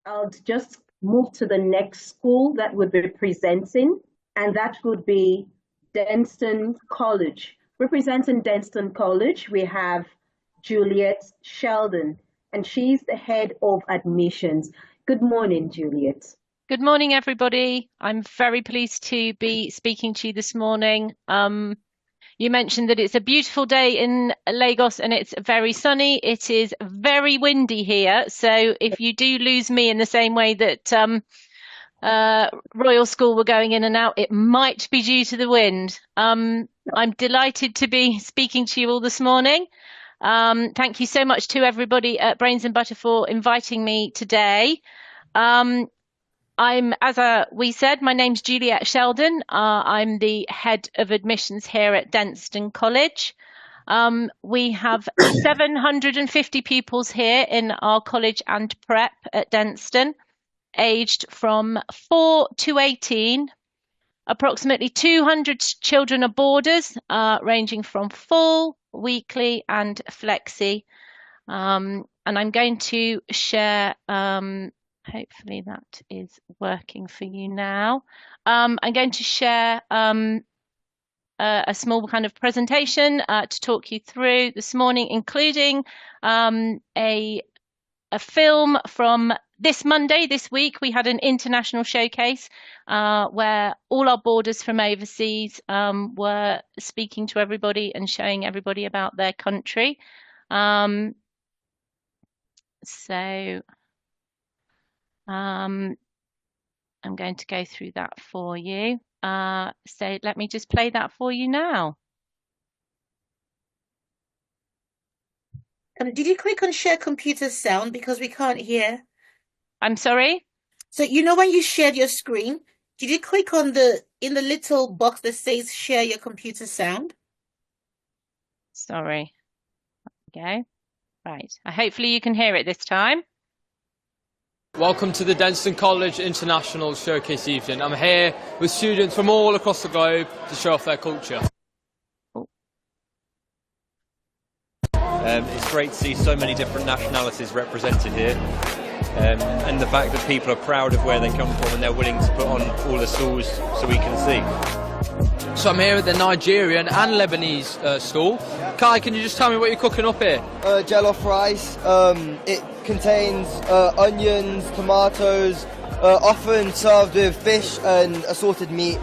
I'll just move to the next school that would be presenting, and that would be Denstone College. Representing Denstone College, we have Juliet Sheldon, and she's the head of admissions. Good morning, Juliet. Good morning, everybody. I'm very pleased to be speaking to you this morning. You mentioned that it's a beautiful day in Lagos and it's very sunny. It is very windy here. So if you do lose me in the same way that Royal School were going in and out, it might be due to the wind. I'm delighted to be speaking to you all this morning. Thank you so much to everybody at Brains and Butter for inviting me today. We said, my name's Juliet Sheldon. I'm the head of admissions here at Denstone College. We have 750 pupils here in our college and prep at Denstone, aged from 4 to 18. Approximately 200 children are boarders, ranging from full, weekly and flexi. And I'm going to share... hopefully that is working for you now. I'm going to share a small kind of presentation to talk you through this morning, including a film from this Monday, this week. We had an international showcase where all our boarders from overseas were speaking to everybody and showing everybody about their country. I'm going to go through that for you. So let me just play that for you now. Did you click on share computer sound because we can't hear? I'm sorry? So you know when you shared your screen, did you click on in the little box that says share your computer sound? Sorry. Okay. Right. Hopefully you can hear it this time. Welcome to the Denstone College International Showcase Evening. I'm here with students from all across the globe to show off their culture. It's great to see so many different nationalities represented here, and the fact that people are proud of where they come from and they're willing to put on all the stalls so we can see. So I'm here at the Nigerian and Lebanese stall. Kai, can you just tell me what you're cooking up here? Jollof rice. It contains onions, tomatoes, often served with fish and assorted meat.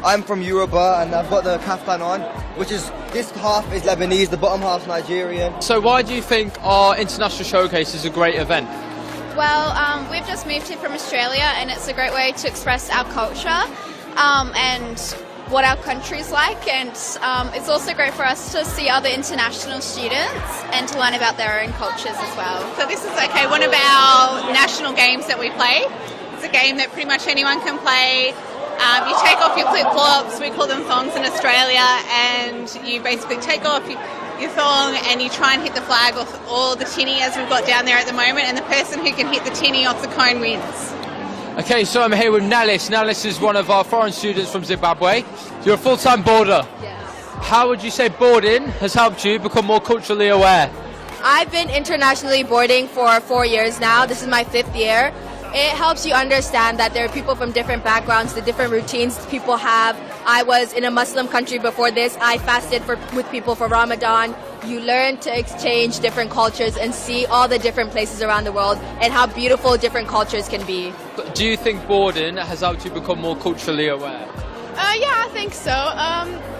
I'm from Yoruba and I've got the kaftan on, which is, this half is Lebanese, the bottom half's Nigerian. So why do you think our international showcase is a great event? Well, we've just moved here from Australia and it's a great way to express our culture and what our country's like, and it's also great for us to see other international students and to learn about their own cultures as well. So this is one of our national games that we play. It's a game that pretty much anyone can play. You take off your flip-flops, we call them thongs in Australia, and you basically take off your thong and you try and hit the flag or the tinny as we've got down there at the moment, and the person who can hit the tinny off the cone wins. Okay, so I'm here with Nellis. Nellis is one of our foreign students from Zimbabwe. You're a full-time boarder. Yes. How would you say boarding has helped you become more culturally aware? I've been internationally boarding for 4 years now. This is my 5th year. It helps you understand that there are people from different backgrounds, the different routines people have. I was in a Muslim country before this. I fasted with people for Ramadan. You learn to exchange different cultures and see all the different places around the world and how beautiful different cultures can be. Do you think boarding has helped you become more culturally aware? Yeah, I think so.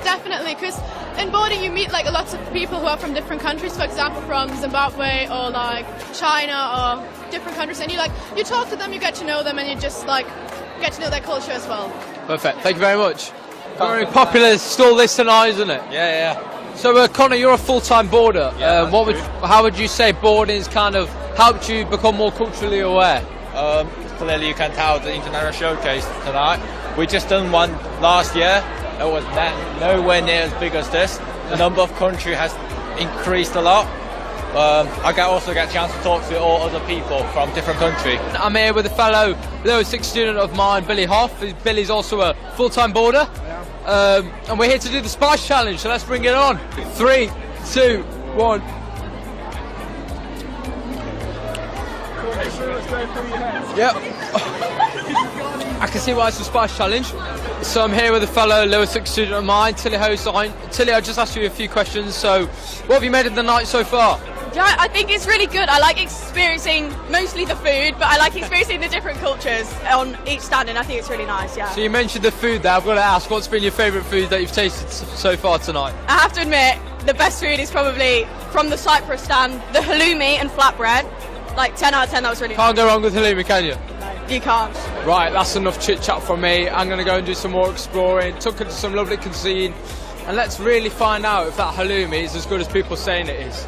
Definitely, because in boarding you meet lots of people who are from different countries. For example, from Zimbabwe or China or different countries, and you talk to them, you get to know them, and you just get to know their culture as well. Perfect. Thank you very much. Very popular stall this tonight, isn't it? Yeah. So Connor, you're a full-time boarder. Yeah, how would you say boarding's kind of helped you become more culturally aware? Clearly you can tell the international showcase tonight. We just done one last year. It was nowhere near as big as this. The number of countries has increased a lot. I also get a chance to talk to all other people from different countries. I'm here with a fellow Level 6 student of mine, Billy Hoff. Billy's also a full-time boarder. And we're here to do the Spice Challenge, so let's bring it on. 3, 2, 1. Yep. I can see why it's a spice challenge. So I'm here with a fellow lower six student of mine, Tilly Hostein. Tilly, I just asked you a few questions. So what have you made of the night so far? Yeah, I think it's really good. I like experiencing mostly the food, but I like experiencing the different cultures on each stand, and I think it's really nice, yeah. So you mentioned the food there. I've got to ask, what's been your favourite food that you've tasted so far tonight? I have to admit, the best food is probably from the Cyprus stand, the halloumi and flatbread. Like 10 out of 10, that was really Can't go wrong with halloumi, can you? You can't. Right, that's enough chit-chat from me. I'm going to go and do some more exploring, tuck into some lovely cuisine, and let's really find out if that halloumi is as good as people saying it is.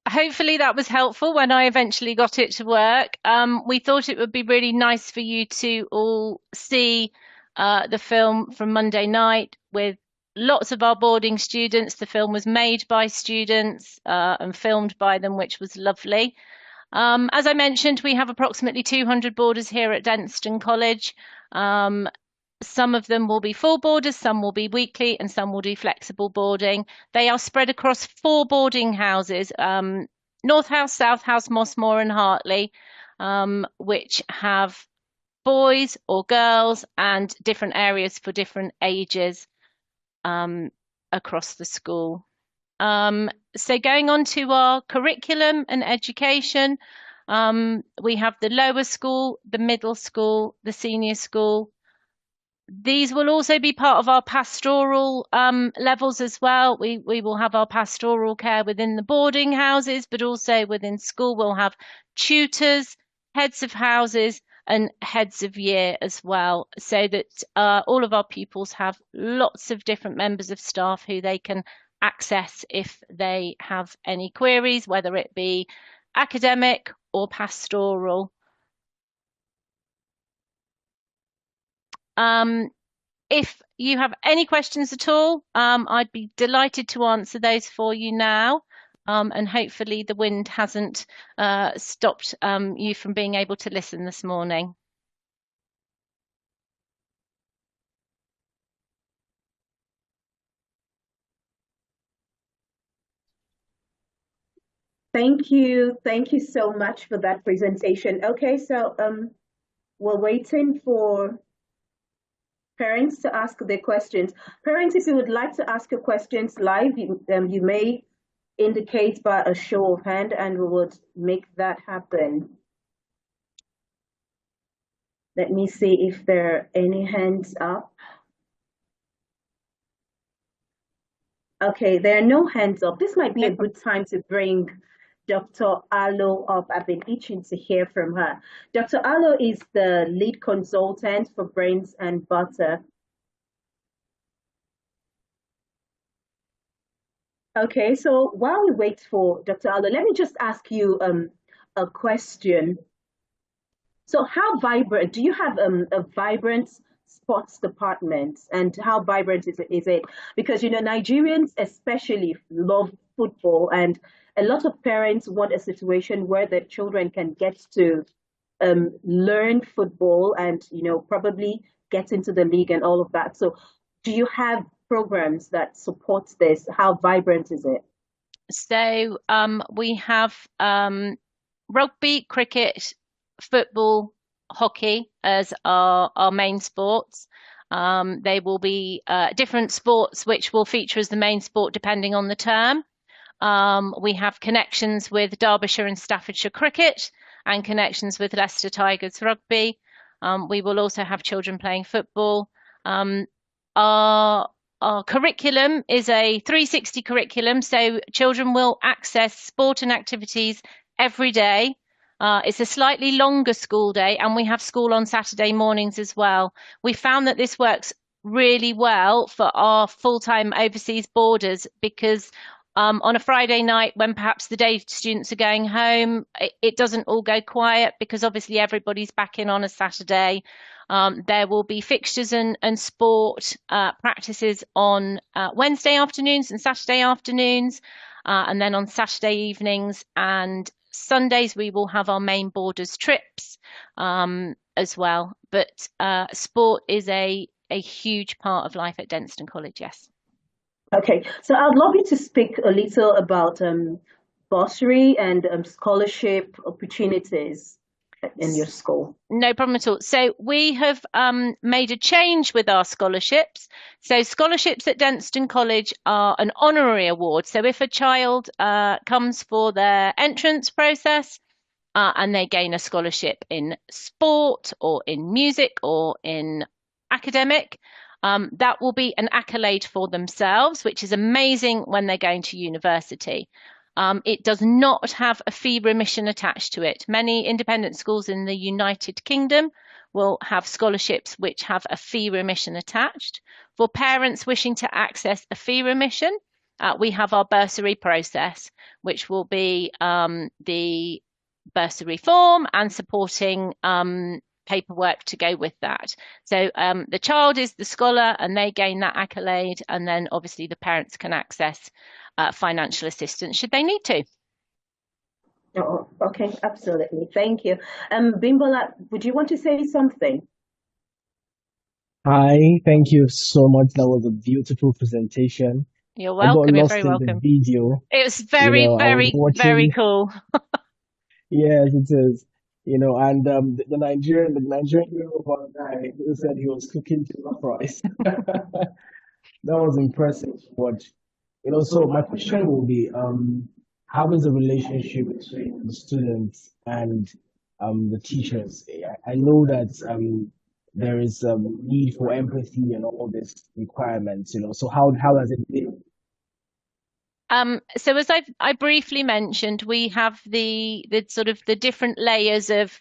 Hopefully that was helpful when I eventually got it to work. We thought it would be really nice for you to all see the film from Monday night with lots of our boarding students. The film was made by students and filmed by them, which was lovely. As I mentioned, we have approximately 200 boarders here at Denstone College. Some of them will be full boarders, some will be weekly, and some will do flexible boarding. They are spread across 4 boarding houses, North House, South House, Mossmore and Hartley, which have boys or girls and different areas for different ages across the school. So going on to our curriculum and education, we have the lower school, the middle school, the senior school. These will also be part of our pastoral levels as well. We will have our pastoral care within the boarding houses, but also within school we'll have tutors, heads of houses and heads of year as well, so that all of our pupils have lots of different members of staff who they can access if they have any queries, whether it be academic or pastoral. If you have any questions at all, I'd be delighted to answer those for you now. And hopefully the wind hasn't stopped you from being able to listen this morning. Thank you. Thank you so much for that presentation. Okay, so we're waiting for parents to ask their questions. Parents, if you would like to ask your questions live, you may indicate by a show of hand and we would make that happen. Let me see if there are any hands up. Okay, there are no hands up. This might be a good time to bring Dr. Alo up. I've been itching to hear from her. Dr. Alo is the lead consultant for Brains and Butter. Okay, so while we wait for Dr. Alo, let me just ask you a question. So how vibrant, do you have a vibrant sports department, and how vibrant is it? Because, you know, Nigerians especially love football, and a lot of parents want a situation where their children can get to learn football and, you know, probably get into the league and all of that. So do you have programs that support this? How vibrant is it? So we have rugby, cricket, football, hockey as our main sports. They will be different sports which will feature as the main sport depending on the term. We have connections with Derbyshire and Staffordshire cricket and connections with Leicester Tigers rugby. We will also have children playing football. Our curriculum is a 360 curriculum, so children will access sport and activities every day. It's a slightly longer school day, and we have school on Saturday mornings as well. We found that this works really well for our full-time overseas boarders because on a Friday night when perhaps the day students are going home, it doesn't all go quiet because obviously everybody's back in on a Saturday. There will be fixtures and sport practices on Wednesday afternoons and Saturday afternoons, and then on Saturday evenings and Sundays we will have our main boarders trips as well. But sport is a huge part of life at Denstone College, yes. Okay, so I'd love you to speak a little about bursary and scholarship opportunities in your school? No problem at all. So we have made a change with our scholarships. So scholarships at Denstone College are an honorary award. So if a child comes for their entrance process and they gain a scholarship in sport or in music or in academic, that will be an accolade for themselves, which is amazing when they're going to university. It does not have a fee remission attached to it. Many independent schools in the United Kingdom will have scholarships which have a fee remission attached. For parents wishing to access a fee remission, we have our bursary process, which will be the bursary form and supporting paperwork to go with that. So the child is the scholar and they gain that accolade, and then obviously the parents can access financial assistance should they need to. Oh, okay, absolutely. Thank you. Bimbola, would you want to say something? Hi, thank you so much. That was a beautiful presentation. You're I got welcome. You're lost very in the welcome. video. It was very, I was very, very watching. cool. Yes, it is. And the Nigerian Yoruba guy who said he was cooking jollof rice. That was impressive to watch. So my question will be, how is the relationship between the students and the teachers? I know that there is need for empathy and all these requirements, so how has it been? So as I briefly mentioned, we have the sort of the different layers of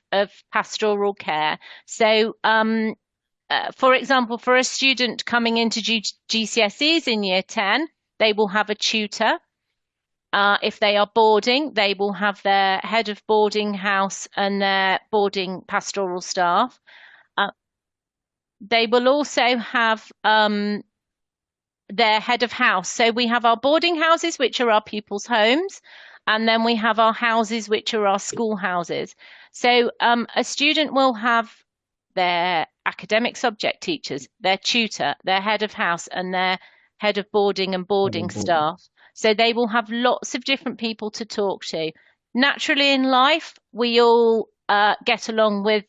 pastoral care. So for example, for a student coming into GCSEs in year 10, they will have a tutor. If they are boarding, they will have their head of boarding house and their boarding pastoral staff. They will also have their head of house. So we have our boarding houses, which are our pupils' homes, and then we have our houses, which are our school houses. So a student will have their academic subject teachers, their tutor, their head of house, and their head of boarding and boarding staff. So they will have lots of different people to talk to. Naturally in life, we all get along with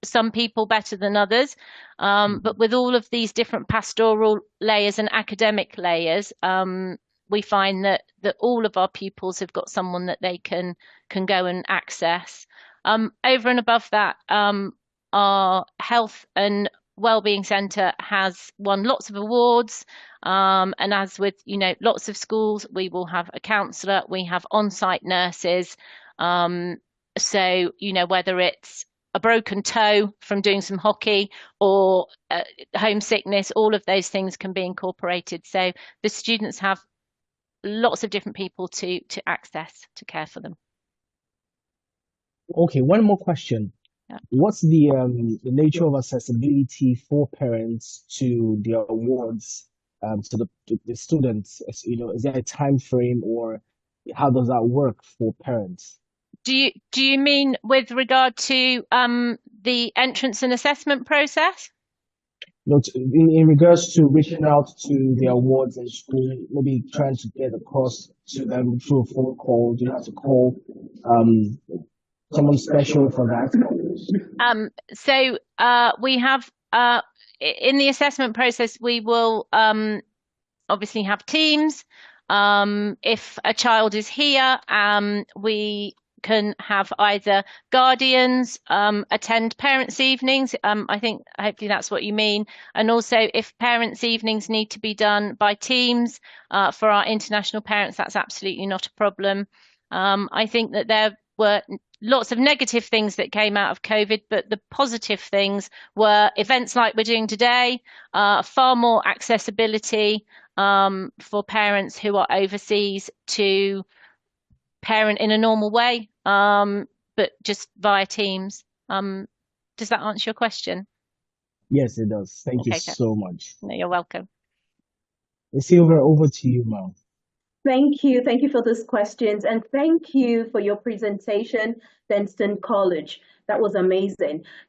some people better than others. But with all of these different pastoral layers and academic layers, we find that all of our pupils have got someone that they can go and access. Over and above that, our health and wellbeing centre has won lots of awards, and as with lots of schools, we will have a counsellor, we have on-site nurses. So whether it's a broken toe from doing some hockey or homesickness, all of those things can be incorporated. So the students have lots of different people to access to care for them. Okay, one more question. Yeah. What's the nature of accessibility for parents to their awards, to the students? Is there a time frame, or how does that work for parents? Do you mean with regard to the entrance and assessment process? No, in regards to reaching out to the awards in school, maybe trying to get across to them through a phone call. Do you have to call someone special for that? So we have in the assessment process, we will obviously have teams. If a child is here, we can have either guardians attend parents' evenings. I think hopefully that's what you mean. And also if parents' evenings need to be done by teams for our international parents, that's absolutely not a problem. I think that there were lots of negative things that came out of COVID, but the positive things were events like we're doing today, far more accessibility for parents who are overseas to parent in a normal way, but just via Teams. Does that answer your question? Yes, it does. Thank you so much. No, you're welcome. Silver, over to you, ma'am. Thank you. Thank you for those questions. And thank you for your presentation, Denstone College. That was amazing.